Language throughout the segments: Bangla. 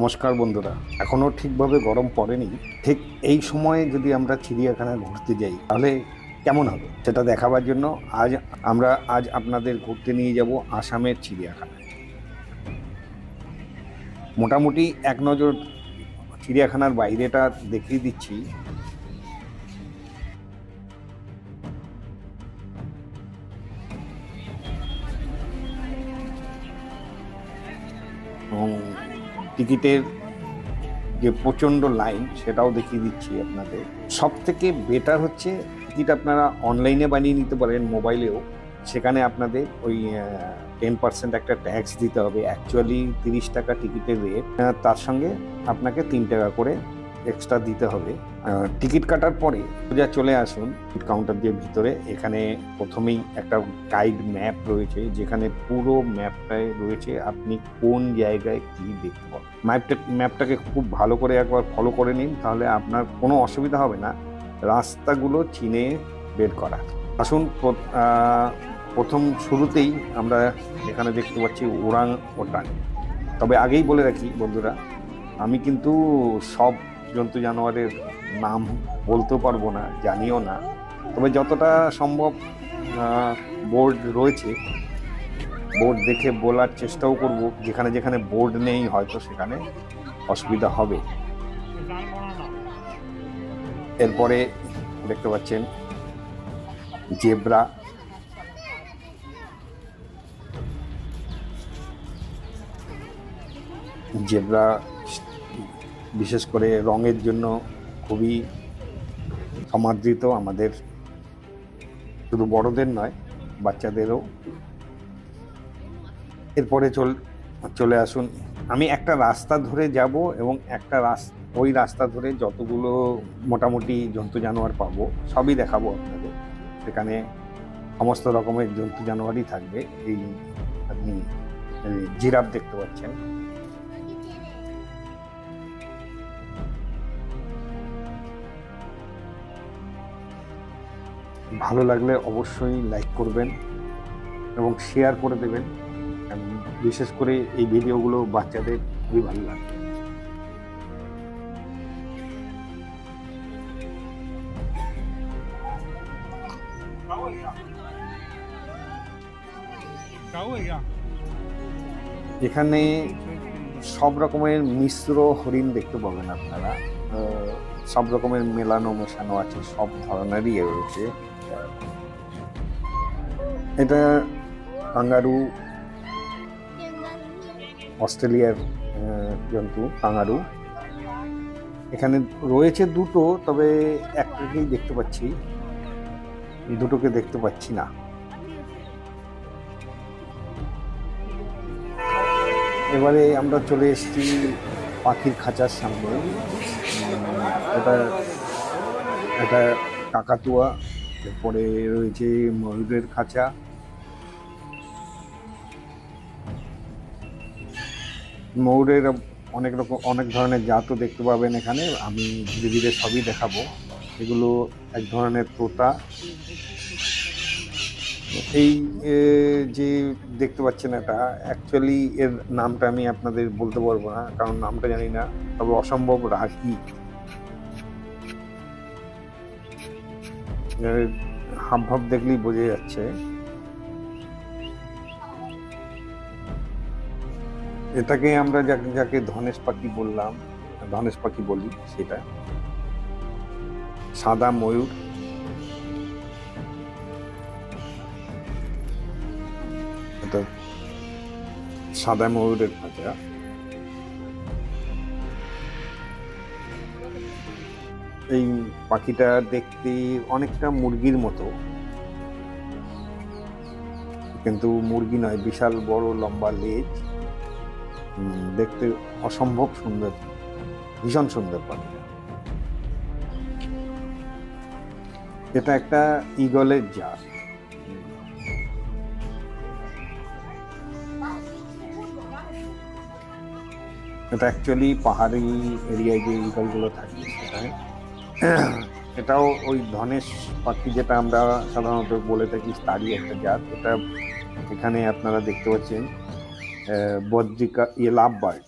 নমস্কার বন্ধুরা, এখনও ঠিকভাবে গরম পড়েনি। ঠিক এই সময়ে যদি আমরা চিড়িয়াখানায় ঘুরতে যাই তাহলে কেমন হবে সেটা দেখাবার জন্য আজ আপনাদের ঘুরতে নিয়ে যাব আসামের চিড়িয়াখানায়। মোটামুটি এক নজর চিড়িয়াখানার বাইরেটা দেখিয়ে দিচ্ছি। এবং টিকিটের যে প্রচণ্ড লাইন সেটাও দেখিয়ে দিচ্ছি আপনাদের। সব থেকে বেটার হচ্ছে টিকিট আপনারা অনলাইনে বানিয়ে নিতে পারেন মোবাইলেও। সেখানে আপনাদের ওই 10% একটা ট্যাক্স দিতে হবে। অ্যাকচুয়ালি 30 টাকা টিকিটের রেট, তার সঙ্গে আপনাকে 3 টাকা করে এক্সট্রা দিতে হবে। টিকিট কাটার পরে সোজা চলে আসুন কাউন্টার দিয়ে ভিতরে। এখানে প্রথমেই একটা গাইড ম্যাপ রয়েছে, যেখানে পুরো ম্যাপটায় রয়েছে আপনি কোন জায়গায় কি দেখতে পাবেন। ম্যাপটাকে খুব ভালো করে একবার ফলো করে নিন, তাহলে আপনার কোনো অসুবিধা হবে না রাস্তাগুলো চিনে বের করা। আসুন, প্রথম শুরুতেই আমরা এখানে দেখতে পাচ্ছি ওরাং ওটাং। তবে আগেই বলে রাখি বন্ধুরা, আমি কিন্তু সব জন্তু জানোয়ারের নাম বলতেও পারবো না, জানিও না। তবে যতটা সম্ভব বোর্ড রয়েছে, বোর্ড দেখে বলার চেষ্টাও করব। যেখানে যেখানে বোর্ড নেই হয়তো সেখানে অসুবিধা হবে। এরপরে দেখতে পাচ্ছেন জেব্রা। জেব্রা বিশেষ করে রঙের জন্য খুবই সমাদৃত, আমাদের শুধু বড়দের নয়, বাচ্চাদেরও। এরপরে চলে আসুন, আমি একটা রাস্তা ধরে যাব এবং ওই রাস্তা ধরে যতগুলো মোটামুটি জন্তু জানোয়ার পাবো সবই দেখাবো আপনাদের। সেখানে সমস্ত রকমের জন্তু জানোয়ারই থাকবে। এই আপনি জিরাফ দেখতে পাচ্ছেন। ভালো লাগলে অবশ্যই লাইক করবেন এবং শেয়ার করে দেবেন। বিশেষ করে এই ভিডিওগুলো বাচ্চাদের খুবই ভালো লাগবে। এখানে সব রকমের মিশ্র হরিণ দেখতে পাবেন আপনারা। সব রকমের মেলানো মেশানো আছে, সব ধরনেরই রয়েছে। এটা কাঙ্গারু, অস্ট্রেলিয়ার জন্তু কাঙ্গারু। এখানে রয়েছে দুটো, তবে একটাকেই দেখতে পাচ্ছি, দুটোকে দেখতে পাচ্ছি না। এবারে আমরা চলে এসেছি পাখির খাঁচার সামনে। এটা কাকাতুয়া। এরপরে রয়েছে ময়ূরের খাঁচা। ময়ূরের অনেক ধরনের জাতও দেখতে পাবেন এখানে। আমি ধীরে ধীরে সবই দেখাবো। এগুলো এক ধরনের তোতা। এই যে দেখতে পাচ্ছেন, এটা অ্যাকচুয়ালি এর নামটা আমি আপনাদের বলতে পারবো না, কারণ নামটা জানি না। তবে অসম্ভব রাগী, হাবভাব দেখলেই বোঝা যাচ্ছে। এটাকে আমরা যাকে ধনেশ পাখি বলি, সেটা সাদা ময়ূর। এটা সাদা ময়ূরের খাঁচা। এই পাখিটা দেখতে অনেকটা মুরগির মতো, কিন্তু মুরগি নয়, বিশাল বড় লম্বা লেজ। দেখতে অসম্ভব সুন্দর, ভীষণ সুন্দর পাখি। এটা একটা ঈগলের জাত। এটা অ্যাকচুয়ালি পাহাড়ি এরিয়ায় যে ঈগলগুলো থাকে সেটাই। এটাও ওই ধনেশ পাখি যেটা আমরা সাধারণত বলে থাকি, তারই একটা জাত। এটা এখানে আপনারা দেখতে পাচ্ছেন বদ্রিকা লাভ বার্ড,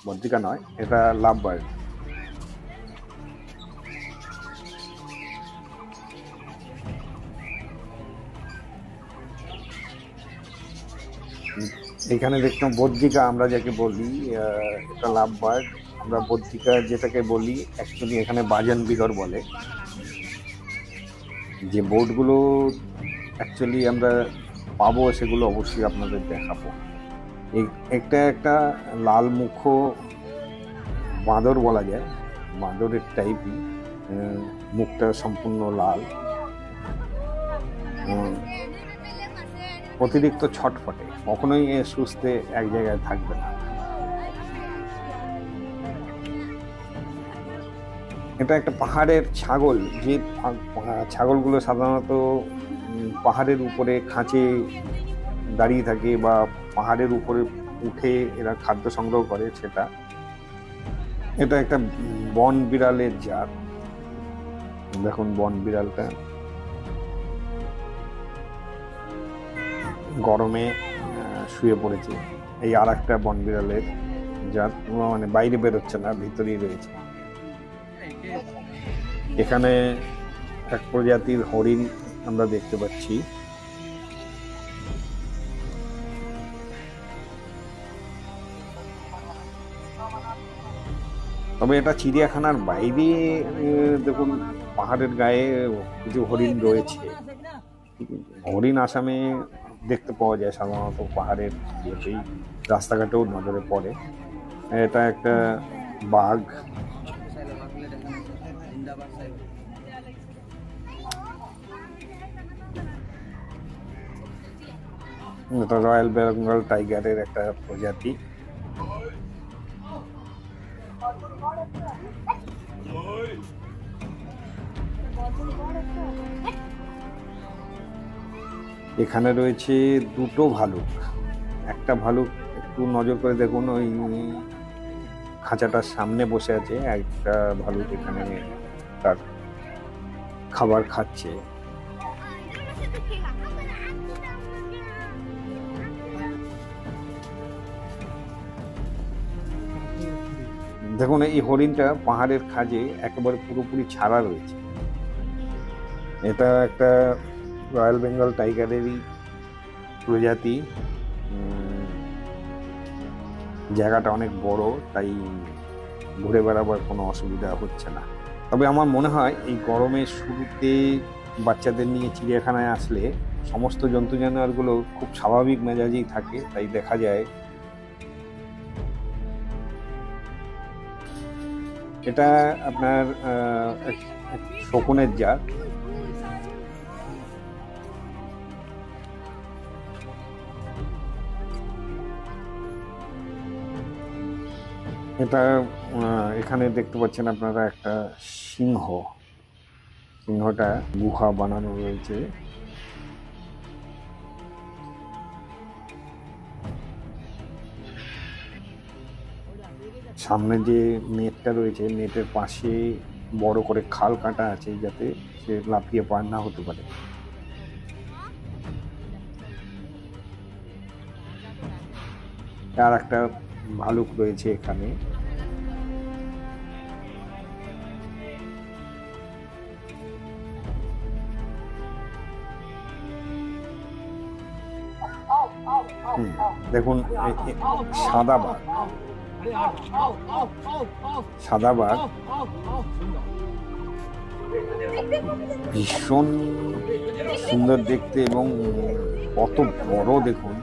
বদ্রিকা নয়, এটা লাভ বার্ড। এখানে দেখতাম বদ্রিকা, আমরা যাকে বলি এটা লাভ বার্ড। আমরা বদ্রিকা যেটাকে বলি অ্যাকচুয়ালি এখানে বাজান বিগর বলে। যে বোর্ডগুলো অ্যাকচুয়ালি আমরা পাবো সেগুলো অবশ্যই আপনাদের দেখাবো। একটা লাল মুখ বাঁদর বলা যায়, বাঁদরের টাইপই, মুখটা সম্পূর্ণ লাল, অতিরিক্ত ছটফটে, কখনোই সুস্থে এক জায়গায় থাকবে না। এটা একটা পাহাড়ের ছাগল, যে ছাগলগুলো সাধারণত পাহাড়ের উপরে খাঁচে দাঁড়িয়ে থাকে বা পাহাড়ের উপরে উঠে এরা খাদ্য সংগ্রহ করে, সেটা। এটা একটা বন বিড়ালের জাত। দেখুন বন বিড়ালটা গরমে শুয়ে পড়েছে। এই আর একটা বন বিড়ালের জাত, মানে বাইরে বেরোচ্ছে না, ভিতরেই রয়েছে। এখানে এক প্রজাতির হরিণ আমরা দেখতে পাচ্ছি। তবে এটা চিড়িয়াখানার বাইরে, দেখুন পাহাড়ের গায়ে কিছু হরিণ রয়েছে। হরিণ আসামে দেখতে পাওয়া যায় সাধারণত পাহাড়ের ইয়েতেই, রাস্তাঘাটেও নজরে পড়ে। এটা একটা বাঘ। এটা রয়্যাল বেঙ্গল টাইগারের একটা প্রজাতি। এখানে রয়েছে দুটো ভালুক। একটা ভালুক একটু নজর করে দেখুন, ওই খাঁচাটার সামনে বসে আছে। একটা ভালুক এখানে তার খাবার খাচ্ছে। দেখুন এই হরিণটা পাহাড়ের খাঁজে একেবারে পুরোপুরি ছাড়া রয়েছে। এটা একটা রয়্যাল বেঙ্গল টাইগারেরই প্রজাতি। জায়গাটা অনেক বড়, তাই ঘুরে বেড়াবার কোনো অসুবিধা হচ্ছে না। তবে আমার মনে হয় এই গরমের শুরুতে বাচ্চাদের নিয়ে চিড়িয়াখানায় আসলে সমস্ত জন্তু জানোয়ারগুলো খুব স্বাভাবিক মেজাজেই থাকে, তাই দেখা যায়। এটা আপনার শকুনের জাত। এটা এখানে দেখতে পাচ্ছেন আপনারা একটা সিংহ। সিংহটা গুহা বানানো রয়েছে। সামনে যে নেটটা রয়েছে, নেটের পাশে বড় করে খাল কাটা আছে যাতে সে লাফিয়ে পার না হতে পারে। আর একটা ভালুক রয়েছে এখানে। দেখুন সাদা বাঘ, সাদা বাঘ ভীষণ সুন্দর দেখতে এবং কত বড় দেখুন।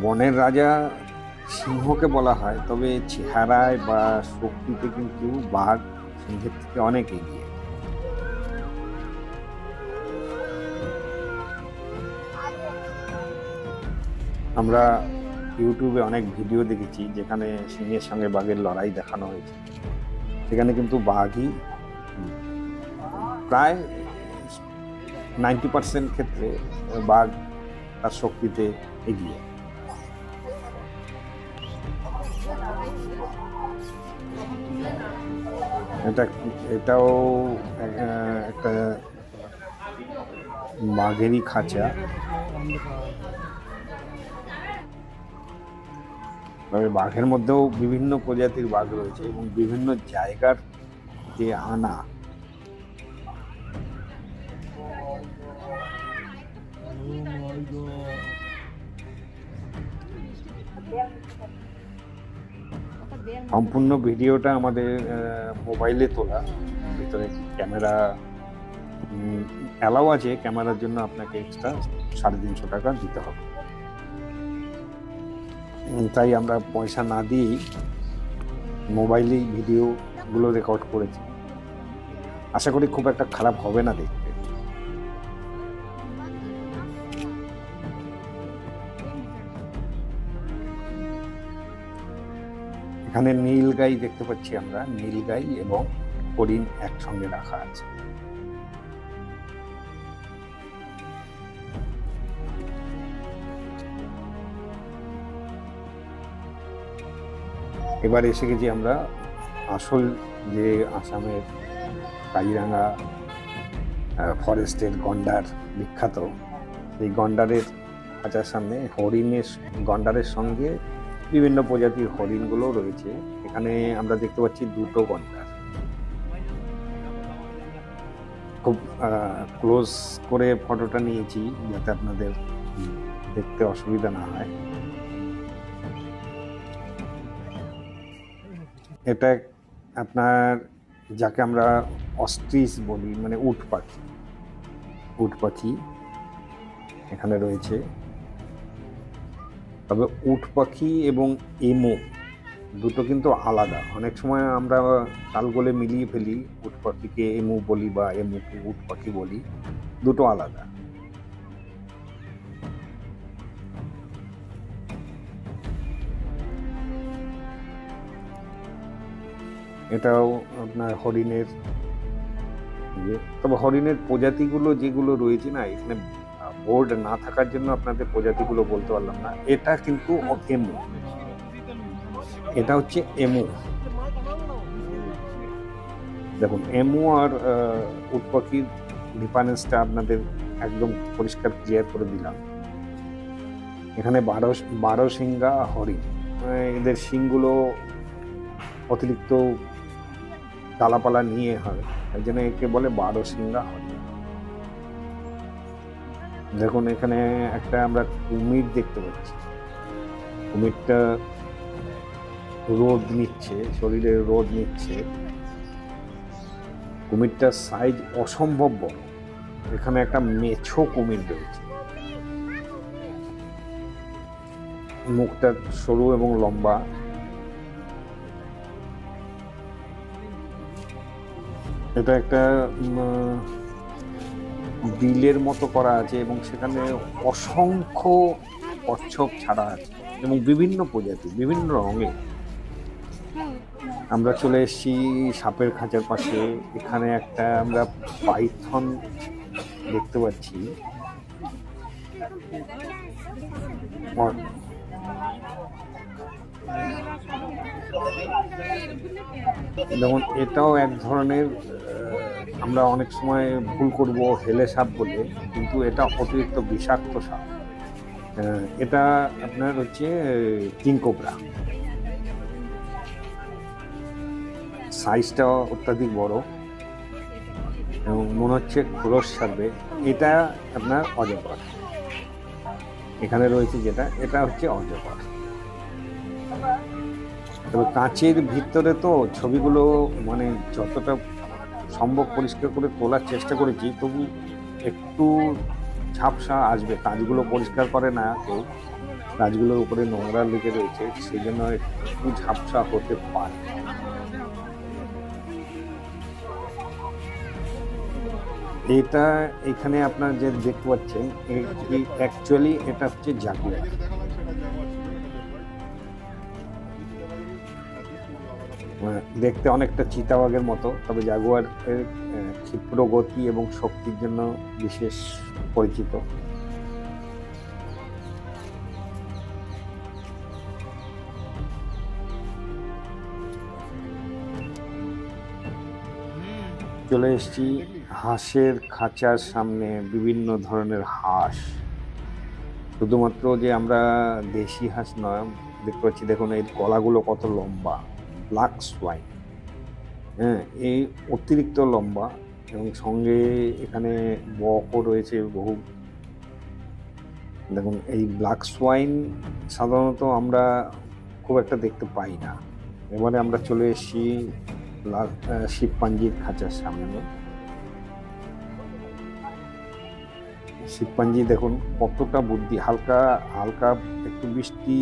বনের রাজা সিংহকে বলা হয়, তবে চেহারায় বা শক্তিতে কিন্তু বাঘ সিংহের থেকে অনেক এগিয়ে। আমরা ইউটিউবে অনেক ভিডিও দেখেছি যেখানে সিংহের সঙ্গে বাঘের লড়াই দেখানো হয়েছে। সেখানে কিন্তু বাঘই প্রায় 90% ক্ষেত্রে বাঘ তার শক্তিতে এগিয়ে। এটাও একটা বাঘেরই খাঁচা। তবে বাঘের মধ্যেও বিভিন্ন প্রজাতির বাঘ রয়েছে এবং বিভিন্ন জায়গার যে আনা, সম্পূর্ণ ভিডিওটা আমাদের মোবাইলে তোলা। ভিতরে ক্যামেরা অ্যালাউ আছে, ক্যামেরার জন্য আপনাকে এক্সট্রা 350 টাকা দিতে হবে। তাই আমরা পয়সা না দিয়েই মোবাইলেই ভিডিওগুলো রেকর্ড করেছি। আশা করি খুব একটা খারাপ হবে না দেখতে। এখানে নীলগাই দেখতে পাচ্ছি আমরা, নীলগাই এবং হরিণ একসঙ্গে রাখা আছে। এবার এসে গেছি আমরা আসল যে আসামের কাজিরাঙ্গা ফরেস্টের গন্ডার বিখ্যাত, এই গন্ডারের খাঁচার সামনে গন্ডারের সঙ্গে বিভিন্ন প্রজাতির হরিণগুলো রয়েছে। এখানে আমরা দেখতে পাচ্ছি 2টো গন্ডার। খুব ক্লোজ করে ফটোটা নিয়েছি যাতে আপনাদের দেখতে অসুবিধা না হয়। এটা আপনার যাকে আমরা অস্ট্রিচ বলি, মানে উট পাখি এখানে রয়েছে। তবে উট পাখি এবং এমু দুটো কিন্তু আলাদা। অনেক সময় আমরা তালগোলে মিলিয়ে ফেলি, উট পাখিকে এমু বলি বা এমুকে উট পাখি বলি, দুটো আলাদা। এটাও আপনার হরিণের, তবে হরিণের প্রজাতিগুলো যেগুলো রয়েছে না, এখানে বোর্ড না থাকার জন্য আপনাদের প্রজাতিগুলো বলতে পারলাম না। এটা কিন্তু এমু, এটা হচ্ছে এমু। দেখুন এমু আর উট পাখির ডিফারেন্সটা আপনাদের একদম পরিষ্কার ক্লিয়ার করে দিলাম। এখানে 12 শিঙ্গা হরিণ, এদের শিংগুলো অতিরিক্ত ডালাপালা নিয়ে হয়, এই জন্য একে বলে 12 শিঙ্গা হরিণ। দেখুন এখানে একটা আমরা কুমির দেখতে পাচ্ছি। কুমিরটা রোদ নিচ্ছে, শরীরে রোদ নিচ্ছে। কুমিরটার সাইজ অসম্ভব বড়। এখানে একটা মেছো কুমির রয়েছে, মুখটা সরু এবং লম্বা। এটা একটা বিলের মতো করা আছে এবং সেখানে অসংখ্য কচ্ছপ ছাড়া আছে এবং বিভিন্ন প্রজাতি, বিভিন্ন রঙে। আমরা চলে এসেছি সাপের খাঁচার পাশে। এখানে একটা আমরা পাইথন দেখতে পাচ্ছি। যেমন এটাও এক ধরনের, আমরা অনেক সময় ভুল করব হেলে সাপ বলে, কিন্তু এটা অতিরিক্ত বিষাক্ত সাপ। এটা আপনার হচ্ছে কিং কোবরা। সাইজটা অত্যাধিক বড় এবং মনে হচ্ছে খোলস ছাড়বে। এটা আপনার অজগর। এখানে রয়েছে যেটা, এটা হচ্ছে অজগর। তবে কাঁচের ভিতরে তো ছবিগুলো মানে যতটা সম্ভব পরিষ্কার করে তোলার চেষ্টা করেছি, তবু একটু ঝাপসা আসবে। কাঁচগুলো পরিষ্কার করে না কেউ, কাঁচগুলোর উপরে নোংরা লেগে রয়েছে, সেই জন্য একটু ঝাপসা হতে পারে। এটা এখানে আপনার যে দেখতে পাচ্ছেন, অ্যাকচুয়ালি এটা হচ্ছে জাগুয়ার। দেখতে অনেকটা চিতাবাঘের মতো, তবে জাগুয়ারের ক্ষিপ্র গতি এবং শক্তির জন্য বিশেষ পরিচিত। চলে এসেছি হাঁসের খাঁচার সামনে বিভিন্ন ধরনের হাঁস, শুধুমাত্র যে আমরা দেশি হাঁস নয়, দেখতে পাচ্ছি দেখুন এর গলাগুলো কত লম্বা, ব্ল্যাক সোয়াইন। হ্যাঁ, এই অতিরিক্ত লম্বা, এবং সঙ্গে এখানে বকও রয়েছে বহু। দেখুন এই ব্ল্যাক সোয়াইন সাধারণত আমরা খুব একটা দেখতে পাই না। এবারে আমরা চলে এসেছি শিবপাঞ্জির খাঁচার সামনে। শিবপাঞ্জি দেখুন কতটা বুদ্ধি, হালকা হালকা একটু বৃষ্টি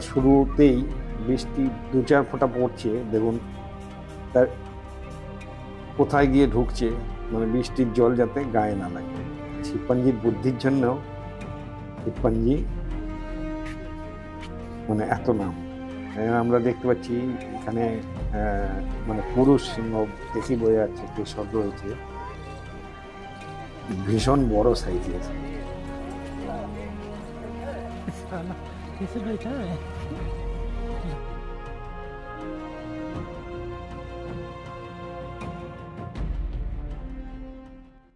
শুরুতেই বৃষ্টি 2-4 ফোঁটা পড়ছে, দেখুন তার কোথায় গিয়ে ঢুকছে, মানে বৃষ্টির জল যাতে গায়ে না লাগে। শিবপাঞ্জির বুদ্ধির জন্য শিবপাঞ্জি মানে এত নাম। আমরা দেখতে পাচ্ছি এখানে মানে পুরুষ সিংহ দেখি বোঝা যাচ্ছে, কেশর রয়েছে, ভীষণ বড় সাইজের। किसे बैठा है